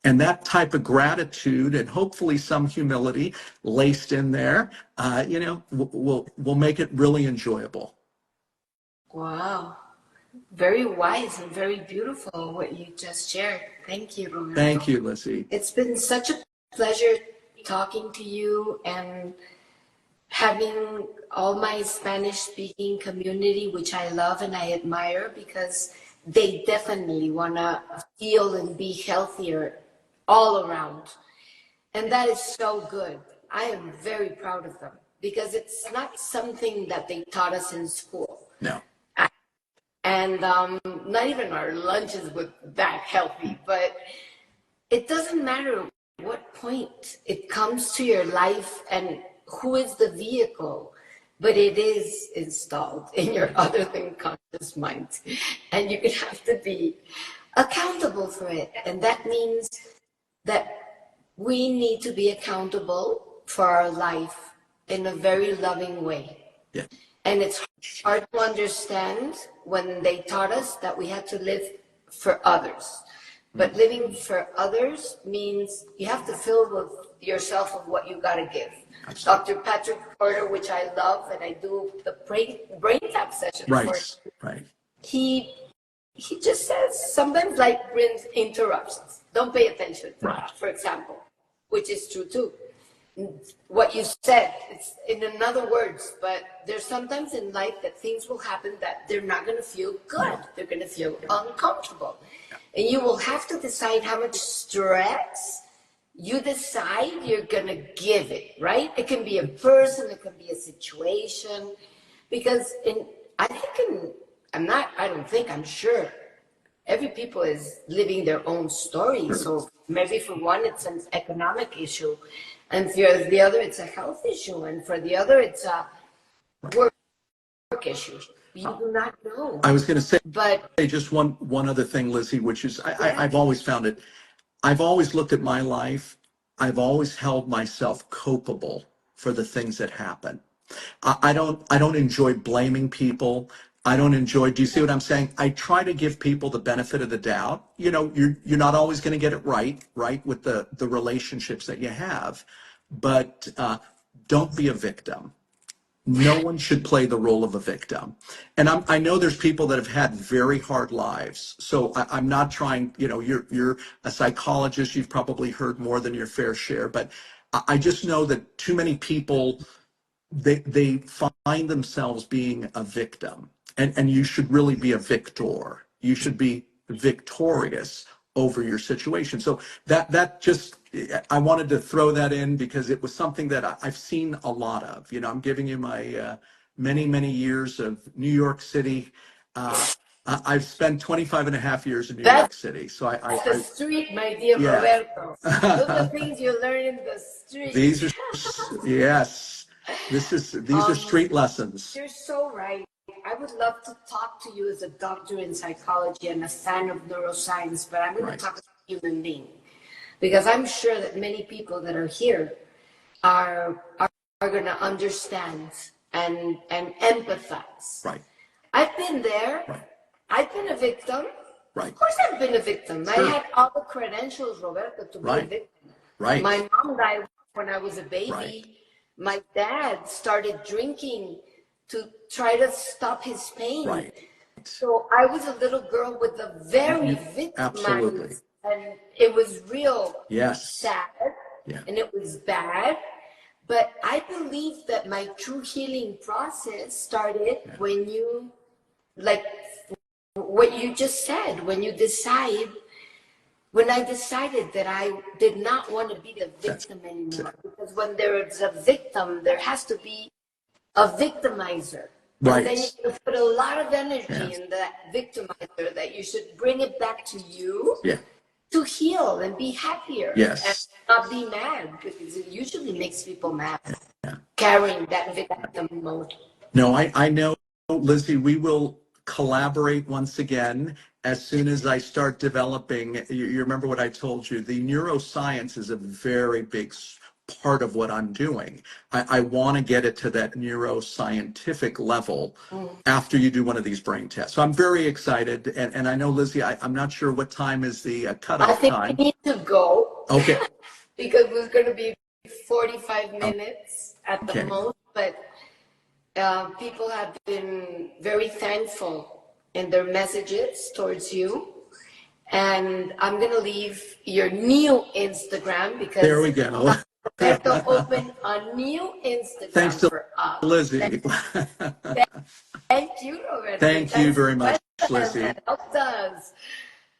B: And that type of gratitude and hopefully some humility laced in there, you know, will make it really enjoyable.
A: Wow. Very wise and very beautiful what you just shared. Thank you, Roberto.
B: Thank you, Lizi.
A: It's been such a pleasure talking to you and having all my Spanish speaking community, which I love and I admire because they definitely want to feel and be healthier all around. And that is so good. I am very proud of them because it's not something that they taught us in school.
B: No.
A: And not even our lunches were that healthy, but it doesn't matter what point it comes to your life and who is the vehicle, but it is installed in your other than conscious mind. And you have to be accountable for it. And that means that we need to be accountable for our life in a very loving way.
B: Yeah.
A: And it's hard to understand when they taught us that we had to live for others. But living for others means you have to fill with yourself with what you got to give.
B: Absolutely.
A: Dr. Patrick Porter, which I love, and I do the brain tap session
B: Right,
A: for,
B: right.
A: He just says sometimes life brings interruptions. Don't pay attention to that, for example, which is true too. What you said, it's in another words, but there's sometimes in life that things will happen that they're not going to feel good. They're going to feel uncomfortable. And you will have to decide how much stress you decide you're going to give it, right? It can be a person, it can be a situation, because I'm sure every people is living their own story. So maybe for one, it's an economic issue. And for the other, it's a health issue. And for the other, it's a work issue. You do not know.
B: I was going to say,
A: but
B: just one other thing, Lizi, which is I've always found it. I've always looked at my life. I've always held myself culpable for the things that happen. I don't enjoy blaming people. I don't enjoy, do you see what I'm saying? I try to give people the benefit of the doubt. You know, you're not always going to get it right with the relationships that you have, but don't be a victim. No one should play the role of a victim. And I know there's people that have had very hard lives. So I'm not trying, you know, you're a psychologist. You've probably heard more than your fair share, but I just know that too many people, they find themselves being a victim, and you should really be a victor. You should be victorious over your situation. So that just, I wanted to throw that in because it was something that I've seen a lot of. You know, I'm giving you my many years of New York City. I've spent 25 and a half years in New York City. So
A: that's the street, my dear Roberto. Those are things you learn in the street.
B: These are, yes, these are street lessons.
A: You're so right. I would love to talk to you as a doctor in psychology and a fan of neuroscience, but I'm going to talk as a human being because I'm sure that many people that are here are going to understand and empathize.
B: Right.
A: I've been there.
B: Right.
A: I've been a victim.
B: Right.
A: Of course I've been a victim. Sure. I had all the credentials, Roberto, to be a victim.
B: Right.
A: My mom died when I was a baby.
B: Right.
A: My dad started drinking to try to stop his pain.
B: Right.
A: So I was a little girl with a very victim mind, and it was real sad, and it was bad. But I believe that my true healing process started when you, like what you just said, when I decided that I did not want to be the victim anymore. Because when there is a victim, there has to be a victimizer.
B: Right.
A: And then you put a lot of energy in that victimizer that you should bring it back to you to heal and be happier
B: Yes.
A: and not be mad, because it usually makes people mad,
B: Yeah.
A: carrying that victim mode.
B: No, I know, Lizzie, we will collaborate once again as soon as I start developing. You remember what I told you? The neuroscience is a very big part of what I'm doing. I want to get it to that neuroscientific level after you do one of these brain tests. So I'm very excited. And I know, Lizzie, I'm not sure what time is the cutoff time.
A: I think we need to go.
B: Okay.
A: Because it's going to be 45 minutes at the most, but people have been very thankful in their messages towards you. And I'm going to leave your new Instagram because
B: there we go.
A: We have to open a new Instagram.
B: Thanks to
A: for us.
B: Lizzie.
A: Thank you, Roberto.
B: Thank you very much, Lizzie.
A: That helped us.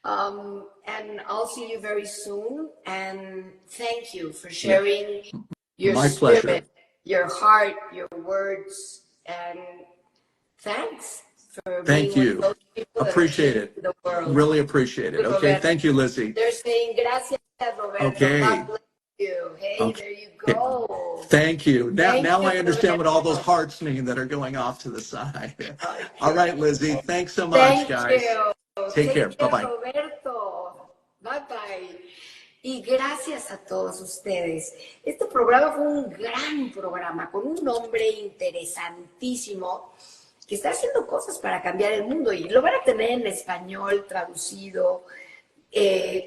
A: And I'll see you very soon. And thank you for sharing your
B: My
A: spirit,
B: pleasure.
A: your heart, your words, and thanks for
B: Thank
A: being
B: you.
A: with those people
B: Appreciate
A: that
B: it.
A: the world.
B: Really appreciate it. Okay, thank you, Lizzie.
A: They're saying gracias, Roberto.
B: Okay.
A: God bless you. Hey,
B: Okay.
A: there you go.
B: Thank you. Now,
A: Thank
B: now
A: you,
B: I understand what all those
A: Roberto.
B: hearts mean that are going off to the side.
A: Okay.
B: All right, Lizzie. Thanks so much,
A: Thank
B: guys.
A: you.
B: Take care. Bye-bye.
A: Roberto. Bye-bye. Y gracias a todos ustedes. Este programa fue un gran programa con un hombre interesantísimo que está haciendo cosas para cambiar el mundo y lo van a tener en español traducido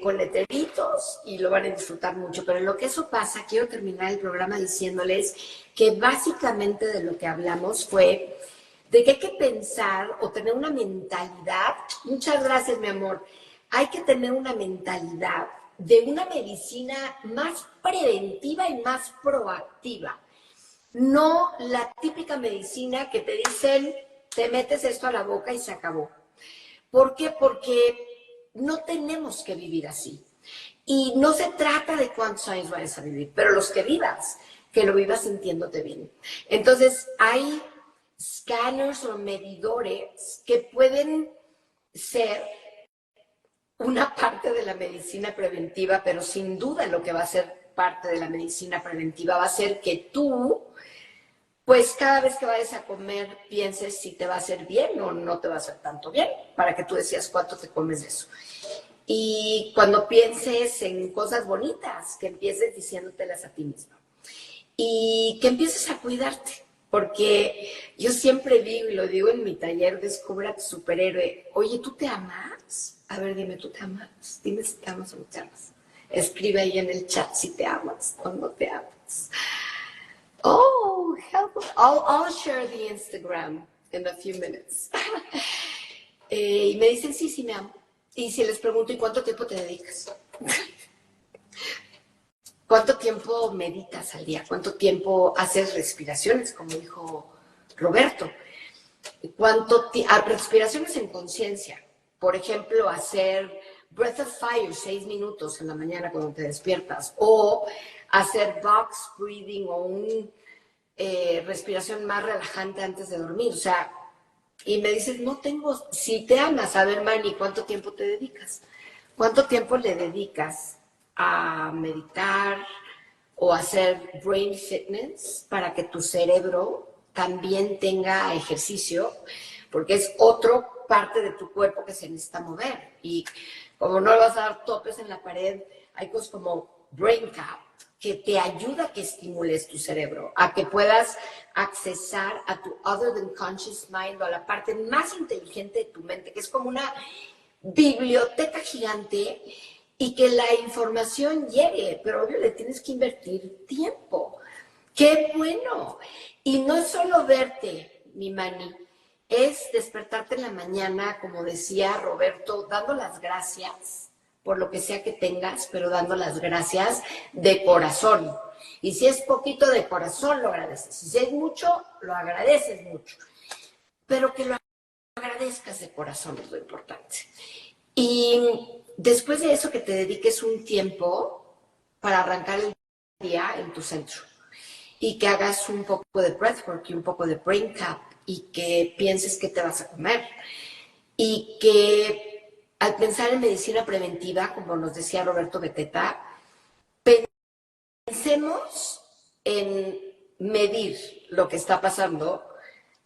A: con letreritos y lo van a disfrutar mucho. Pero en lo que eso pasa, quiero terminar el programa diciéndoles que básicamente de lo que hablamos fue de que hay que pensar o tener una mentalidad. Muchas gracias, mi amor. Hay que tener una mentalidad de una medicina más preventiva y más proactiva. No la típica medicina que te dicen, te metes esto a la boca y se acabó. ¿Por qué? Porque no tenemos que vivir así. Y no se trata de cuántos años vayas a vivir, pero los que vivas, que lo vivas sintiéndote bien. Entonces, hay scanners o medidores que pueden ser una parte de la medicina preventiva, pero sin duda lo que va a ser parte de la medicina preventiva va a ser que tú, pues cada vez que vayas a comer, pienses si te va a hacer bien o no te va a hacer tanto bien, para que tú decidas cuánto te comes de eso. Y cuando pienses en cosas bonitas, que empieces diciéndotelas a ti mismo. Y que empieces a cuidarte. Porque yo siempre digo, y lo digo en mi taller, descubre a tu superhéroe. Oye, ¿tú te amas? A ver, dime, ¿tú te amas? Dime si te amas o no te amas. Escribe ahí en el chat si te amas o no te amas. Oh, help. I'll share the Instagram in a few minutes. Y me dicen, sí, me amo. Y si les pregunto, ¿y cuánto tiempo te dedicas? ¿Cuánto tiempo meditas al día? ¿Cuánto tiempo haces respiraciones, como dijo Roberto? Respiraciones en conciencia. Por ejemplo, hacer breath of fire 6 minutos en la mañana cuando te despiertas. O hacer box breathing o una respiración más relajante antes de dormir. O sea, y me dices, no tengo, si te amas, a ver, Manny, ¿cuánto tiempo te dedicas? ¿Cuánto tiempo le dedicas a meditar o hacer brain fitness para que tu cerebro también tenga ejercicio? Porque es otra parte de tu cuerpo que se necesita mover. Y como no le vas a dar topes en la pared, hay cosas como brain cap, que te ayuda a que estimules tu cerebro, a que puedas accesar a tu other than conscious mind o a la parte más inteligente de tu mente, que es como una biblioteca gigante y que la información llegue, pero obvio le tienes que invertir tiempo. ¡Qué bueno! Y no es solo verte, mi Manny, es despertarte en la mañana, como decía Roberto, dando las gracias por lo que sea que tengas, pero dando las gracias de corazón. Y si es poquito de corazón, lo agradeces. Si es mucho, lo agradeces mucho. Pero que lo agradezcas de corazón es lo importante. Y después de eso, que te dediques un tiempo para arrancar el día en tu centro. Y que hagas un poco de breathwork y un poco de brain cap y que pienses qué te vas a comer. Y que al pensar en medicina preventiva, como nos decía Roberto Beteta, pensemos en medir lo que está pasando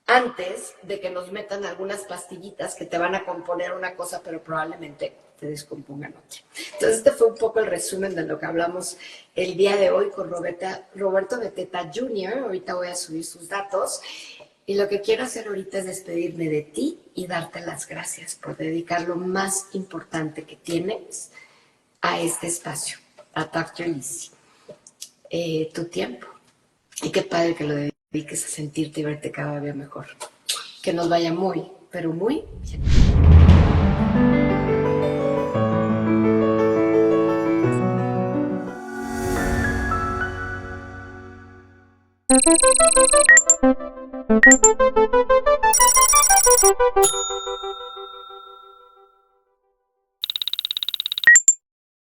A: antes de que nos metan algunas pastillitas que te van a componer una cosa, pero probablemente te descompongan otra. Entonces, este fue un poco el resumen de lo que hablamos el día de hoy con Roberto Beteta Jr. Ahorita voy a subir sus datos. Y lo que quiero hacer ahorita es despedirme de ti y darte las gracias por dedicar lo más importante que tienes a este espacio, a Dr. Lizi, tu tiempo. Y qué padre que lo dediques a sentirte y verte cada día mejor. Que nos vaya muy, pero muy bien.